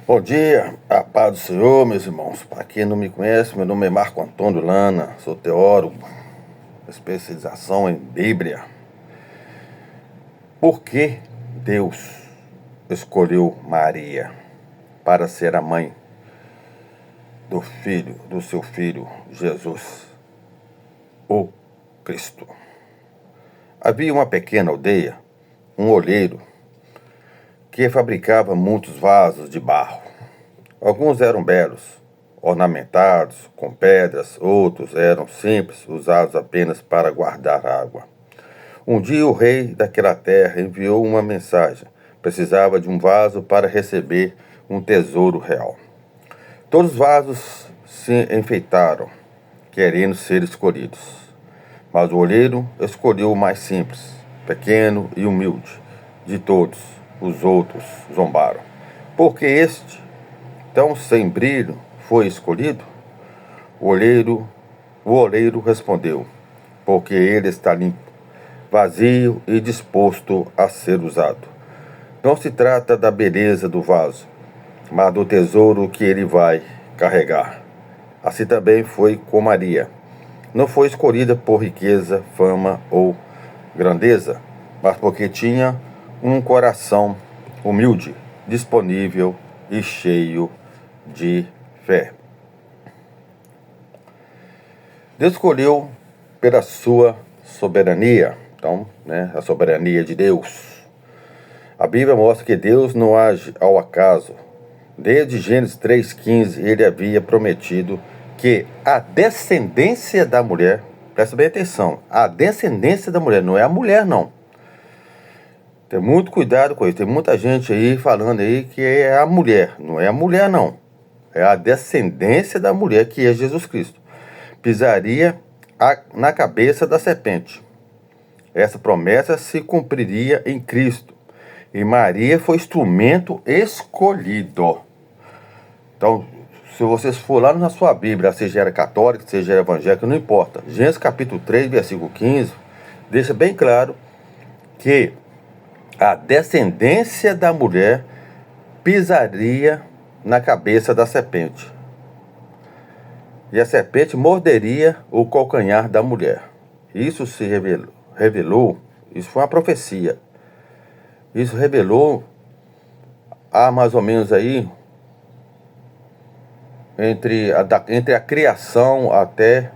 Bom dia, a paz do Senhor, meus irmãos. Para quem não me conhece, meu nome é Marco Antônio Lana, sou teólogo, especialização em Bíblia. Por que Deus escolheu Maria para ser a mãe do seu filho Jesus, o Cristo? Havia uma pequena aldeia, um olheiro, que fabricava muitos vasos de barro. Alguns eram belos, ornamentados com pedras, outros eram simples, usados apenas para guardar água. Um dia o rei daquela terra enviou uma mensagem. Precisava de um vaso para receber um tesouro real. Todos os vasos se enfeitaram, querendo ser escolhidos. Mas o olheiro escolheu o mais simples, pequeno e humilde de todos. Os outros zombaram. Porque este, tão sem brilho, foi escolhido? O oleiro respondeu: porque ele está limpo, vazio e disposto a ser usado. Não se trata da beleza do vaso, mas do tesouro que ele vai carregar. Assim também foi com Maria. Não foi escolhida por riqueza, fama ou grandeza, mas porque tinha um coração humilde, disponível e cheio de fé. Deus escolheu pela sua soberania, então, a soberania de Deus. A Bíblia mostra que Deus não age ao acaso. Desde Gênesis 3,15, ele havia prometido que a descendência da mulher, presta bem atenção, a descendência da mulher, não é a mulher não. Tem muito cuidado com isso, tem muita gente aí falando aí que é a mulher, não é a mulher não. É a descendência da mulher, que é Jesus Cristo. Pisaria na cabeça da serpente. Essa promessa se cumpriria em Cristo. E Maria foi instrumento escolhido. Então, se vocês for lá na sua Bíblia, seja era católica, seja era evangélica, não importa. Gênesis capítulo 3, versículo 15, deixa bem claro que a descendência da mulher pisaria na cabeça da serpente. E a serpente morderia o calcanhar da mulher. Isso se revelou, isso foi uma profecia. Isso revelou há mais ou menos aí, entre a criação até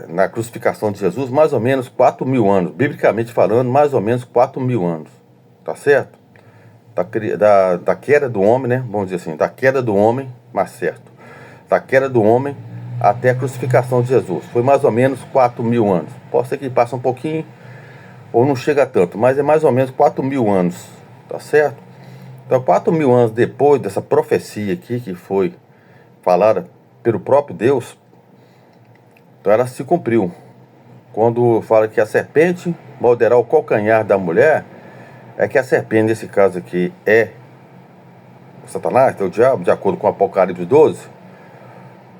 na crucificação de Jesus, mais ou menos 4.000 anos. Biblicamente falando, mais ou menos 4.000 anos. Tá certo? Da queda do homem, né? Vamos dizer assim, da queda do homem, mas certo. Da queda do homem até a crucificação de Jesus. Foi mais ou menos 4.000 anos. Pode ser que passe um pouquinho ou não chega tanto, mas é mais ou menos 4.000 anos, tá certo? Então 4.000 anos depois dessa profecia aqui que foi falada pelo próprio Deus, então ela se cumpriu. Quando fala que a serpente morderá o calcanhar da mulher, é que a serpente nesse caso aqui é o Satanás, é o diabo, de acordo com Apocalipse 12.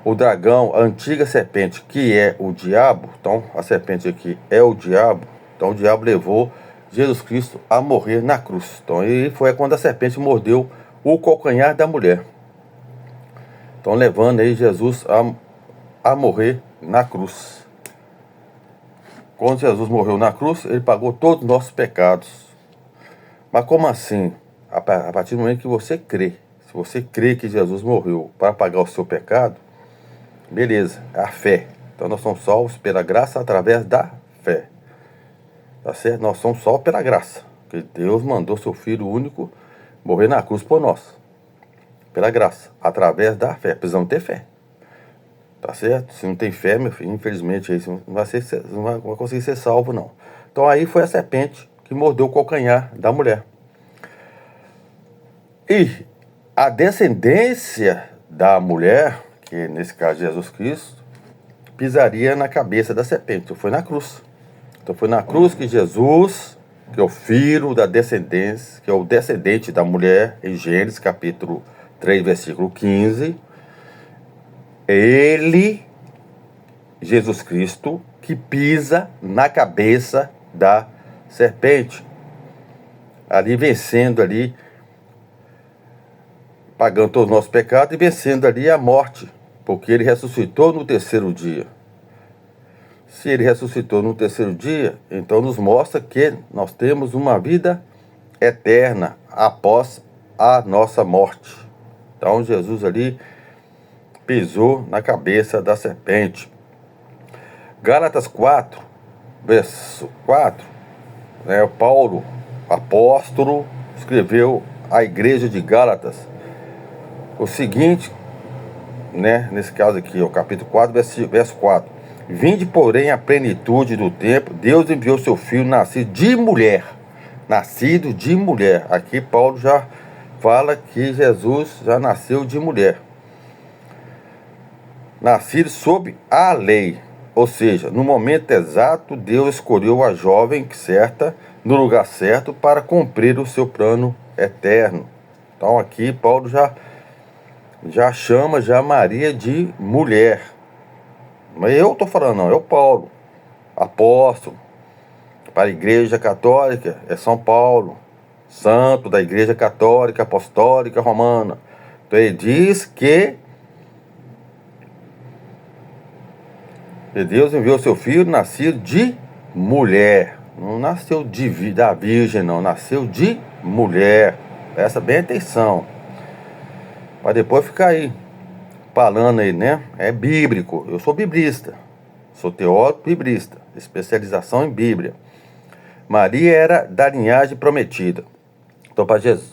O dragão, a antiga serpente, que é o diabo, então a serpente aqui é o diabo. Então o diabo levou Jesus Cristo a morrer na cruz. Então aí foi quando a serpente mordeu o calcanhar da mulher. Então levando aí Jesus a morrer na cruz. Quando Jesus morreu na cruz, ele pagou todos os nossos pecados. Mas como assim? A partir do momento que você crê. Se você crê que Jesus morreu para pagar o seu pecado, beleza, é a fé. Então nós somos salvos pela graça através da fé. Tá certo? Nós somos só pela graça. Porque Deus mandou seu Filho único morrer na cruz por nós. Pela graça, através da fé. Precisamos ter fé. Tá certo? Se não tem fé, meu filho, infelizmente, aí você não vai conseguir ser salvo, não. Então aí foi a serpente que mordeu o calcanhar da mulher. E a descendência da mulher, que nesse caso Jesus Cristo, pisaria na cabeça da serpente. Então foi na cruz. Então foi na cruz que Jesus, que é o filho da descendência, que é o descendente da mulher, em Gênesis capítulo 3, versículo 15, ele, Jesus Cristo, que pisa na cabeça da serpente, ali vencendo ali pagando todos os nossos pecados e vencendo ali a morte, porque ele ressuscitou no terceiro dia. Se ele ressuscitou no terceiro dia, então nos mostra que nós temos uma vida eterna após a nossa morte. Então Jesus ali pisou na cabeça da serpente. Gálatas 4, verso 4, o Paulo, apóstolo, escreveu à igreja de Gálatas o seguinte, nesse caso aqui, o capítulo 4, verso 4. Vinde, porém, a plenitude do tempo, Deus enviou seu filho nascido de mulher. Nascido de mulher. Aqui Paulo já fala que Jesus já nasceu de mulher. Nascido sob a lei. Ou seja, no momento exato, Deus escolheu a jovem certa, no lugar certo, para cumprir o seu plano eterno. Então aqui Paulo já chama Maria de mulher. Mas eu estou falando não, é o Paulo, apóstolo, para a igreja católica, é São Paulo, santo da igreja católica, apostólica, romana. Então ele diz que Deus enviou seu filho nascido de mulher. Não nasceu da virgem, não. Nasceu de mulher. Presta bem atenção. Para depois ficar aí falando aí, É bíblico. Eu sou biblista. Sou teólogo biblista. Especialização em Bíblia. Maria era da linhagem prometida. Então,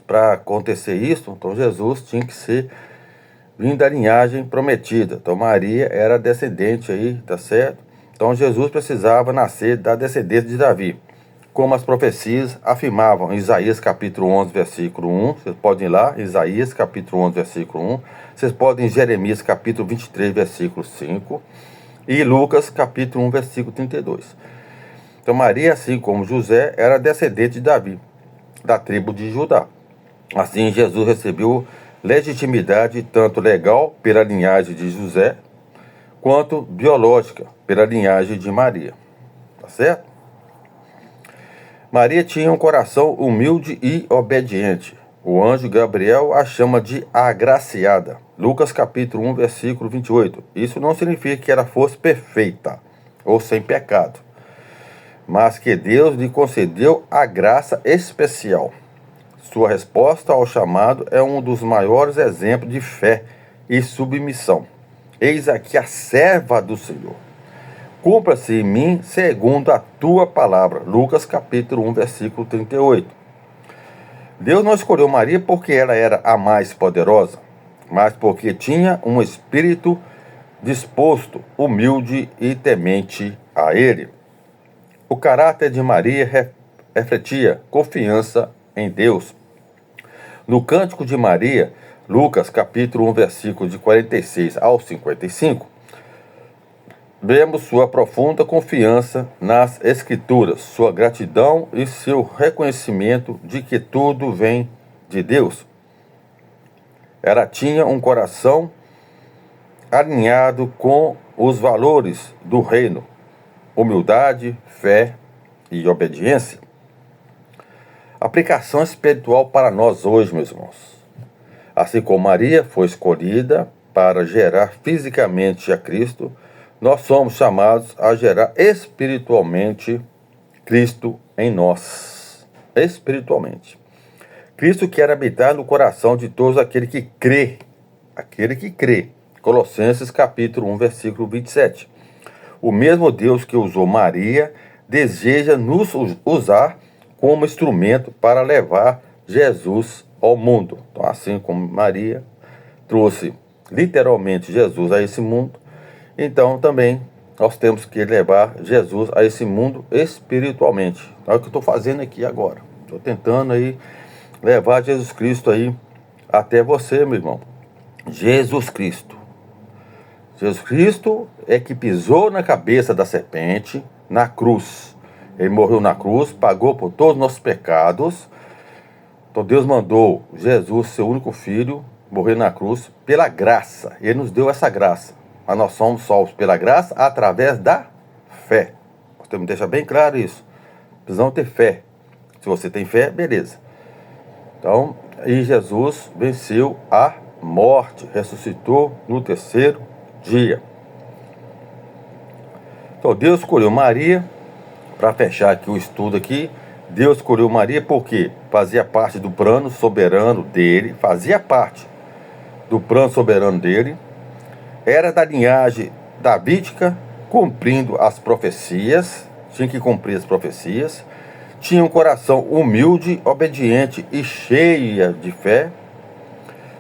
para acontecer isso, então Jesus tinha que ser vindo da linhagem prometida. Então Maria era descendente aí, tá certo? Então Jesus precisava nascer da descendência de Davi, como as profecias afirmavam em Isaías capítulo 11, versículo 1. Vocês podem ir lá, Isaías capítulo 11, versículo 1. Vocês podem ir em Jeremias capítulo 23, versículo 5. E Lucas capítulo 1, versículo 32. Então Maria, assim como José, era descendente de Davi, da tribo de Judá. Assim Jesus recebeu legitimidade tanto legal pela linhagem de José, quanto biológica pela linhagem de Maria. Tá certo? Maria tinha um coração humilde e obediente. O anjo Gabriel a chama de agraciada. Lucas capítulo 1, versículo 28. Isso não significa que ela fosse perfeita ou sem pecado, mas que Deus lhe concedeu a graça especial. Sua resposta ao chamado é um dos maiores exemplos de fé e submissão. Eis aqui a serva do Senhor. Cumpra-se em mim segundo a tua palavra. Lucas capítulo 1, versículo 38. Deus não escolheu Maria porque ela era a mais poderosa, mas porque tinha um espírito disposto, humilde e temente a Ele. O caráter de Maria refletia confiança em Deus. No Cântico de Maria, Lucas capítulo 1, versículo de 46 ao 55, vemos sua profunda confiança nas Escrituras, sua gratidão e seu reconhecimento de que tudo vem de Deus. Ela tinha um coração alinhado com os valores do reino, humildade, fé e obediência. Aplicação espiritual para nós hoje, meus irmãos. Assim como Maria foi escolhida para gerar fisicamente a Cristo, nós somos chamados a gerar espiritualmente Cristo em nós. Espiritualmente. Cristo quer habitar no coração de todos aquele que crê. Aquele que crê. Colossenses capítulo 1, versículo 27. O mesmo Deus que usou Maria deseja nos usar como instrumento para levar Jesus ao mundo. Então, assim como Maria trouxe literalmente Jesus a esse mundo, então também nós temos que levar Jesus a esse mundo espiritualmente. É o que eu estou fazendo aqui agora. Estou tentando aí levar Jesus Cristo aí até você, meu irmão. Jesus Cristo. Jesus Cristo é que pisou na cabeça da serpente na cruz. Ele morreu na cruz, pagou por todos os nossos pecados. Então Deus mandou Jesus, seu único filho, morrer na cruz pela graça. Ele nos deu essa graça. Mas nós somos salvos pela graça através da fé. Nós temos que deixar bem claro isso. Precisamos ter fé. Se você tem fé, beleza. Então, e Jesus venceu a morte, ressuscitou no terceiro dia. Então, Deus escolheu Maria, para fechar aqui o estudo aqui, Deus escolheu Maria porque fazia parte do plano soberano dele, era da linhagem davídica, cumprindo as profecias, tinha que cumprir as profecias, tinha um coração humilde, obediente e cheia de fé.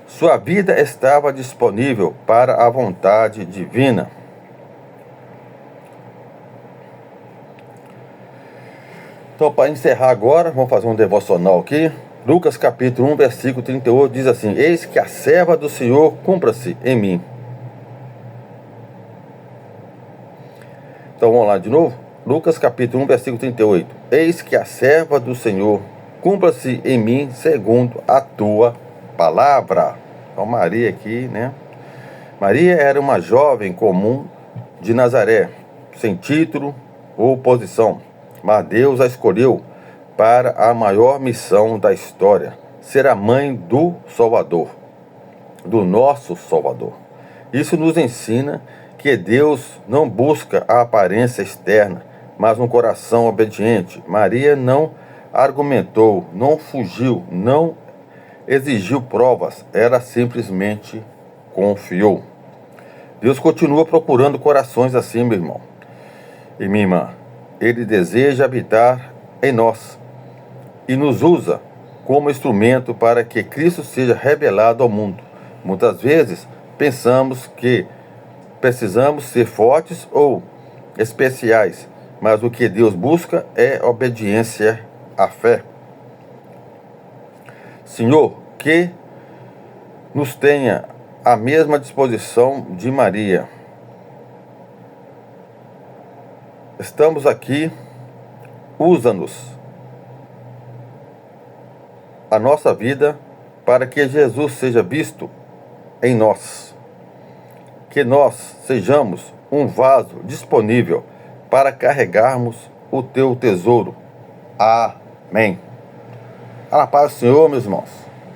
Sua vida estava disponível para a vontade divina. Então, para encerrar agora, vamos fazer um devocional aqui. Lucas capítulo 1, versículo 38 diz assim: Eis que a serva do Senhor cumpra-se em mim. Então vamos lá de novo. Lucas capítulo 1, versículo 38. Eis que a serva do Senhor cumpra-se em mim segundo a tua palavra. Então Maria aqui, né? Maria era uma jovem comum de Nazaré, sem título ou posição, mas Deus a escolheu para a maior missão da história, ser a mãe do Salvador, do nosso Salvador. Isso nos ensina que Deus não busca a aparência externa, mas um coração obediente. Maria não argumentou, não fugiu, não exigiu provas, ela simplesmente confiou. Deus continua procurando corações assim, meu irmão e minha irmã. Ele deseja habitar em nós e nos usa como instrumento para que Cristo seja revelado ao mundo. Muitas vezes pensamos que precisamos ser fortes ou especiais, mas o que Deus busca é obediência à fé. Senhor, que nos tenha a mesma disposição de Maria. Estamos aqui, usa-nos, a nossa vida, para que Jesus seja visto em nós. Que nós sejamos um vaso disponível para carregarmos o teu tesouro. Amém. A paz do Senhor, meus irmãos.